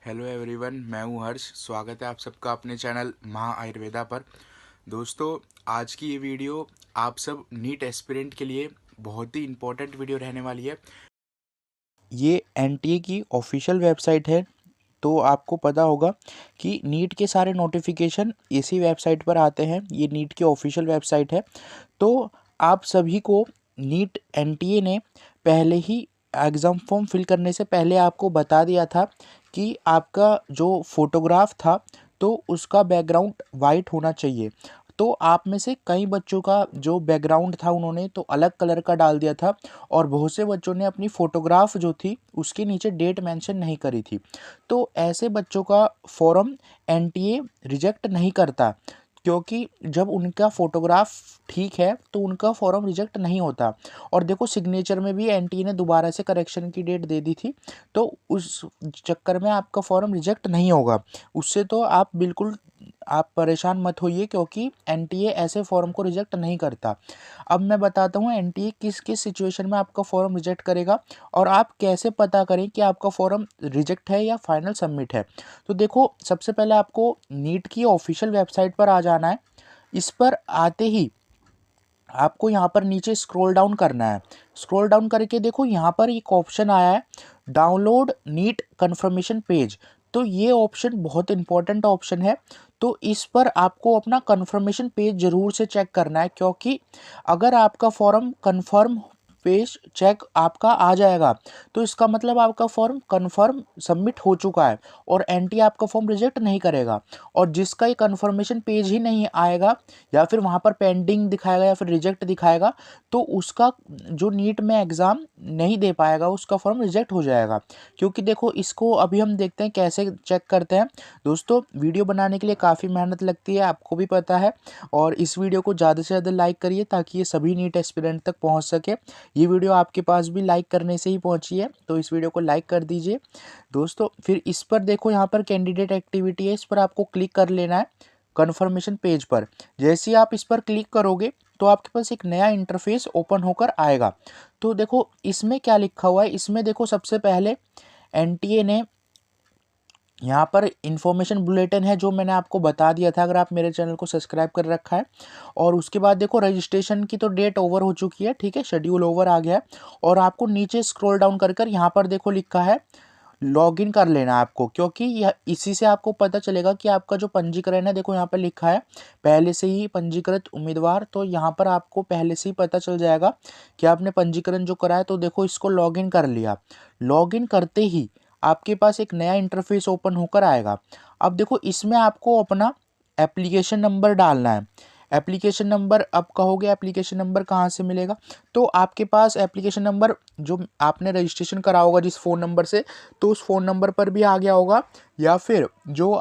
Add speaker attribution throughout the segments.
Speaker 1: Hello everyone, मैं हूं हर्ष। स्वागत है आप सबका अपने चैनल महा आयुर्वेदा पर। दोस्तों, आज की ये वीडियो आप सब नीट एस्पिरेंट के लिए बहुत ही इम्पोर्टेंट वीडियो रहने वाली है। ये एनटीए की ऑफिशियल वेबसाइट है, तो आपको पता होगा कि नीट के सारे नोटिफिकेशन इसी वेबसाइट पर आते हैं। ये नीट की ऑफिशियल वेबसाइट है। तो आप सभी को नीट एनटीए ने पहले ही एग्ज़ाम फॉर्म फिल करने से पहले आपको बता दिया था कि आपका जो फोटोग्राफ था तो उसका बैकग्राउंड वाइट होना चाहिए। तो आप में से कई बच्चों का जो बैकग्राउंड था उन्होंने तो अलग कलर का डाल दिया था, और बहुत से बच्चों ने अपनी फ़ोटोग्राफ जो थी उसके नीचे डेट मेंशन नहीं करी थी। तो ऐसे बच्चों का फॉर्म एनटीए रिजेक्ट नहीं करता, क्योंकि जब उनका फ़ोटोग्राफ ठीक है तो उनका फॉर्म रिजेक्ट नहीं होता। और देखो, सिग्नेचर में भी एनटीए ने दोबारा से करेक्शन की डेट दे दी थी, तो उस चक्कर में आपका फॉर्म रिजेक्ट नहीं होगा। उससे तो आप बिल्कुल आप परेशान मत होइए, क्योंकि एनटीए ऐसे फॉर्म को रिजेक्ट नहीं करता। अब मैं बताता हूँ एनटीए किस किस सिचुएशन में आपका फॉर्म रिजेक्ट करेगा, और आप कैसे पता करें कि आपका फॉर्म रिजेक्ट है या फाइनल सबमिट है। तो देखो, सबसे पहले आपको नीट की ऑफिशियल वेबसाइट पर आ जाना है। इस पर आते ही आपको यहाँ पर नीचे स्क्रॉल डाउन करना है। स्क्रॉल डाउन करके देखो, यहाँ पर एक ऑप्शन आया है, डाउनलोड नीट कन्फर्मेशन पेज। तो ये ऑप्शन बहुत इंपॉर्टेंट ऑप्शन है। तो इस पर आपको अपना कन्फर्मेशन पेज ज़रूर से चेक करना है, क्योंकि अगर आपका फॉर्म कन्फर्म पेज चेक आपका आ जाएगा तो इसका मतलब आपका फॉर्म कन्फर्म सबमिट हो चुका है, और एनटीए आपका फॉर्म रिजेक्ट नहीं करेगा। और जिसका ये कन्फर्मेशन पेज ही नहीं आएगा, या फिर वहाँ पर पेंडिंग दिखाएगा या फिर रिजेक्ट दिखाएगा, तो उसका जो नीट में एग्ज़ाम नहीं दे पाएगा, उसका फॉर्म रिजेक्ट हो जाएगा। क्योंकि देखो, इसको अभी हम देखते हैं कैसे चेक करते हैं। दोस्तों, वीडियो बनाने के लिए काफ़ी मेहनत लगती है, आपको भी पता है। और इस वीडियो को ज़्यादा से ज़्यादा लाइक करिए, ताकि ये सभी नीट एस्पिरेंट तक पहुँच सके। ये वीडियो आपके पास भी लाइक करने से ही पहुँची है, तो इस वीडियो को लाइक कर दीजिए दोस्तों। फिर इस पर देखो, यहाँ पर कैंडिडेट एक्टिविटी है, इस पर आपको क्लिक कर लेना है कन्फर्मेशन पेज पर। जैसे ही आप इस पर क्लिक करोगे तो आपके पास एक नया इंटरफेस ओपन होकर आएगा। तो देखो, इसमें क्या लिखा हुआ है। इसमें देखो, सबसे पहले एनटीए ने यहाँ पर इन्फॉर्मेशन बुलेटिन है, जो मैंने आपको बता दिया था अगर आप मेरे चैनल को सब्सक्राइब कर रखा है। और उसके बाद देखो, रजिस्ट्रेशन की तो डेट ओवर हो चुकी है, ठीक है, शेड्यूल ओवर आ गया है। और आपको नीचे स्क्रॉल डाउन कर कर यहाँ पर देखो लिखा है लॉगिन कर लेना है आपको, क्योंकि यह इसी से आपको पता चलेगा कि आपका जो पंजीकरण है। देखो, यहाँ पर लिखा है पहले से ही पंजीकृत उम्मीदवार, तो यहाँ पर आपको पहले से ही पता चल जाएगा कि आपने पंजीकरण जो करा है। तो देखो, इसको लॉगिन कर लिया। लॉगिन करते ही आपके पास एक नया इंटरफेस ओपन होकर आएगा। अब देखो, इसमें आपको अपना एप्लीकेशन नंबर डालना है। एप्लीकेशन नंबर, अब कहोगे एप्लीकेशन नंबर कहाँ से मिलेगा, तो आपके पास एप्लीकेशन नंबर जो आपने रजिस्ट्रेशन करा होगा जिस फ़ोन नंबर से, तो उस फ़ोन नंबर पर भी आ गया होगा। या फिर जो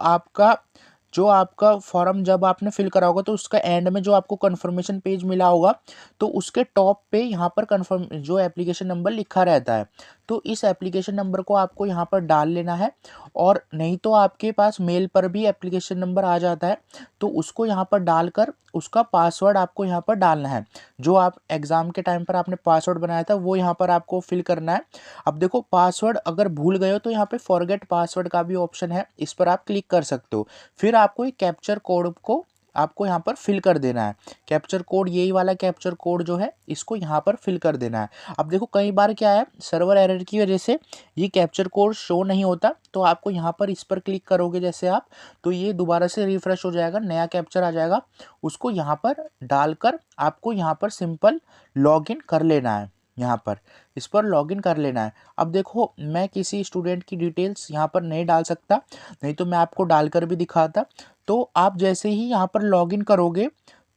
Speaker 1: आपका फॉर्म जब आपने फिल करा होगा तो उसका एंड में जो आपको कन्फर्मेशन पेज मिला होगा, तो उसके टॉप पे यहाँ पर कन्फर्म जो एप्लीकेशन नंबर लिखा रहता है, तो इस एप्लीकेशन नंबर को आपको यहाँ पर डाल लेना है। और नहीं तो आपके पास मेल पर भी एप्लीकेशन नंबर आ जाता है, तो उसको यहाँ पर डालकर उसका पासवर्ड आपको यहाँ पर डालना है। जो आप एग्ज़ाम के टाइम पर आपने पासवर्ड बनाया था वो यहाँ पर आपको फिल करना है। अब देखो, पासवर्ड अगर भूल गए हो तो यहाँ पे फॉरगेट पासवर्ड का भी ऑप्शन है, इस पर आप क्लिक कर सकते हो। फिर आपको एक कैप्चर कोड को आपको यहाँ पर फिल कर देना है। कैप्चर कोड, यही वाला कैप्चर कोड जो है, इसको यहाँ पर फिल कर देना है। अब देखो, कई बार क्या है, सर्वर एरर की वजह से ये कैप्चर कोड शो नहीं होता, तो आपको यहाँ पर इस पर क्लिक करोगे जैसे आप, तो ये दोबारा से रिफ्रेश हो जाएगा, नया कैप्चर आ जाएगा। उसको यहाँ पर डालकर आपको यहाँ पर सिंपल लॉगिन कर लेना है। यहाँ पर इस पर लॉगिन कर लेना है। अब देखो, मैं किसी स्टूडेंट की डिटेल्स यहाँ पर नहीं डाल सकता, नहीं तो मैं आपको डालकर भी दिखाता। तो आप जैसे ही यहाँ पर लॉगिन करोगे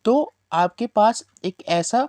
Speaker 1: तो आपके पास एक ऐसा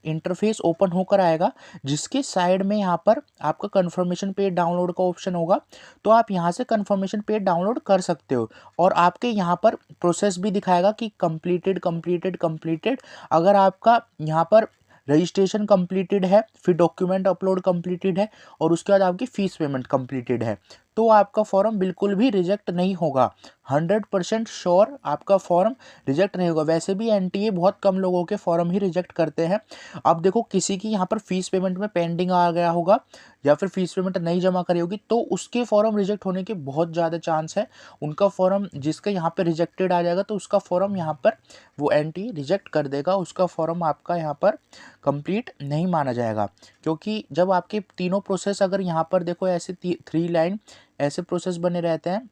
Speaker 1: इंटरफेस ओपन होकर आएगा, जिसके साइड में यहाँ पर आपका कन्फर्मेशन पेज डाउनलोड का ऑप्शन होगा। तो आप यहाँ से कन्फर्मेशन पेज डाउनलोड कर सकते हो, और आपके यहाँ पर प्रोसेस भी दिखाएगा कि कंप्लीटेड कंप्लीटेड कंप्लीटेड। अगर आपका यहाँ पर रजिस्ट्रेशन कंप्लीटेड है, फिर डॉक्यूमेंट अपलोड कंप्लीटेड है, और उसके बाद आपकी फ़ीस पेमेंट कंप्लीटेड है,
Speaker 2: तो आपका फॉर्म बिल्कुल भी रिजेक्ट नहीं होगा। 100% श्योर आपका फॉर्म रिजेक्ट नहीं होगा। वैसे भी एनटीए बहुत कम लोगों के फॉर्म ही रिजेक्ट करते हैं। अब देखो किसी की यहाँ पर फीस पेमेंट में पेंडिंग आ गया होगा या फिर फीस पेमेंट नहीं जमा करी होगी, तो उसके फॉर्म रिजेक्ट होने के बहुत ज़्यादा चांस है। उनका फॉर्म जिसका यहाँ पर रिजेक्टेड आ जाएगा तो उसका फॉर्म यहाँ पर वो एनटीए रिजेक्ट कर देगा, उसका फॉर्म आपका यहाँ पर कंप्लीट नहीं माना जाएगा। क्योंकि जब आपके तीनों प्रोसेस अगर यहाँ पर देखो ऐसे 3 लाइन ऐसे प्रोसेस बने रहते हैं,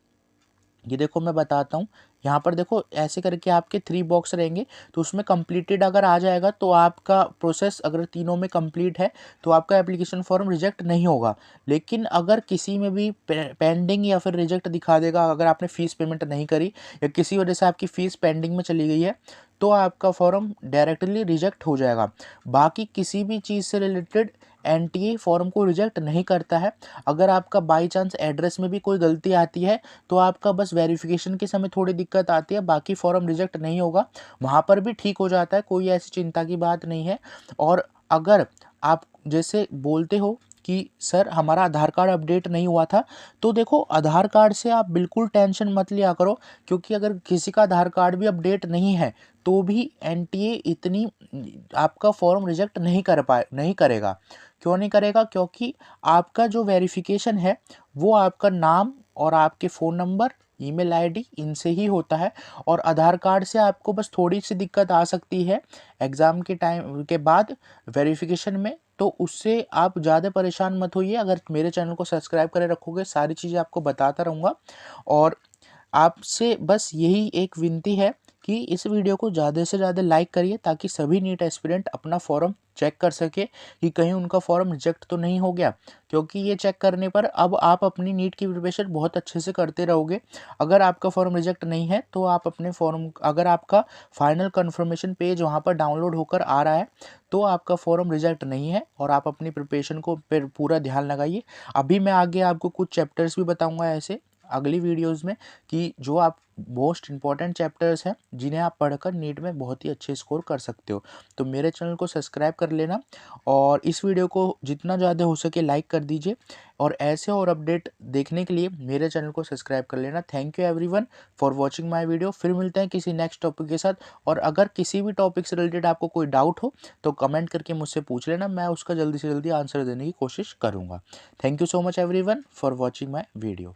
Speaker 2: ये देखो मैं बताता हूँ। यहाँ पर देखो ऐसे करके आपके 3 बॉक्स रहेंगे, तो उसमें कंप्लीटेड अगर आ जाएगा तो आपका प्रोसेस अगर तीनों में कंप्लीट है तो आपका एप्लीकेशन फॉर्म रिजेक्ट नहीं होगा। लेकिन अगर किसी में भी पेंडिंग या फिर रिजेक्ट दिखा देगा, अगर आपने फ़ीस पेमेंट नहीं करी या किसी वजह से आपकी फ़ीस पेंडिंग में चली गई है, तो आपका फॉर्म डायरेक्टली रिजेक्ट हो जाएगा। बाकी किसी भी चीज़ से रिलेटेड एनटीए फॉर्म को रिजेक्ट नहीं करता है। अगर आपका बाई चांस एड्रेस में भी कोई गलती आती है तो आपका बस वेरिफिकेशन के समय थोड़ी दिक्कत आती है, बाकी फॉर्म रिजेक्ट नहीं होगा, वहाँ पर भी ठीक हो जाता है, कोई ऐसी चिंता की बात नहीं है। और अगर आप जैसे बोलते हो कि सर हमारा आधार कार्ड अपडेट नहीं हुआ था, तो देखो आधार कार्ड से आप बिल्कुल टेंशन मत लिया करो, क्योंकि अगर किसी का आधार कार्ड भी अपडेट नहीं है तो भी एनटीए इतनी आपका फॉर्म रिजेक्ट नहीं करेगा। क्यों नहीं करेगा? क्योंकि आपका जो वेरिफिकेशन है वो आपका नाम और आपके फ़ोन नंबर, ईमेल आईडी इनसे ही होता है। और आधार कार्ड से आपको बस थोड़ी सी दिक्कत आ सकती है एग्ज़ाम के टाइम के बाद वेरिफिकेशन में, तो उससे आप ज़्यादा परेशान मत होइए। अगर मेरे चैनल को सब्सक्राइब करे रखोगे, सारी चीज़ें आपको बताता रहूँगा। और आपसे बस यही एक विनती है कि इस वीडियो को ज़्यादा से ज़्यादा लाइक करिए, ताकि सभी नीट एस्पिरेंट अपना फॉर्म चेक कर सके कि कहीं उनका फॉर्म रिजेक्ट तो नहीं हो गया। क्योंकि ये चेक करने पर अब आप अपनी नीट की प्रिपरेशन बहुत अच्छे से करते रहोगे। अगर आपका फॉर्म रिजेक्ट नहीं है तो आप अपने फॉर्म, अगर आपका फाइनल कन्फर्मेशन पेज वहाँ पर डाउनलोड होकर आ रहा है तो आपका फॉर्म रिजेक्ट नहीं है, और आप अपनी प्रिपरेशन को फिर पूरा ध्यान लगाइए। अभी मैं आगे आपको कुछ चैप्टर्स भी बताऊँगा ऐसे अगली वीडियोज़ में, कि जो आप मोस्ट इंपॉर्टेंट चैप्टर्स हैं जिन्हें आप पढ़कर नीट में बहुत ही अच्छे स्कोर कर सकते हो। तो मेरे चैनल को सब्सक्राइब कर लेना और इस वीडियो को जितना ज़्यादा हो सके लाइक कर दीजिए, और ऐसे और अपडेट देखने के लिए मेरे चैनल को सब्सक्राइब कर लेना। Thank you everyone for watching my video. फिर मिलते हैं किसी नेक्स्ट टॉपिक के साथ, और अगर किसी भी टॉपिक से रिलेटेड आपको कोई डाउट हो तो कमेंट करके मुझसे पूछ लेना, मैं उसका जल्दी से जल्दी आंसर देने की कोशिश करूँगा। Thank you so much everyone for watching my video.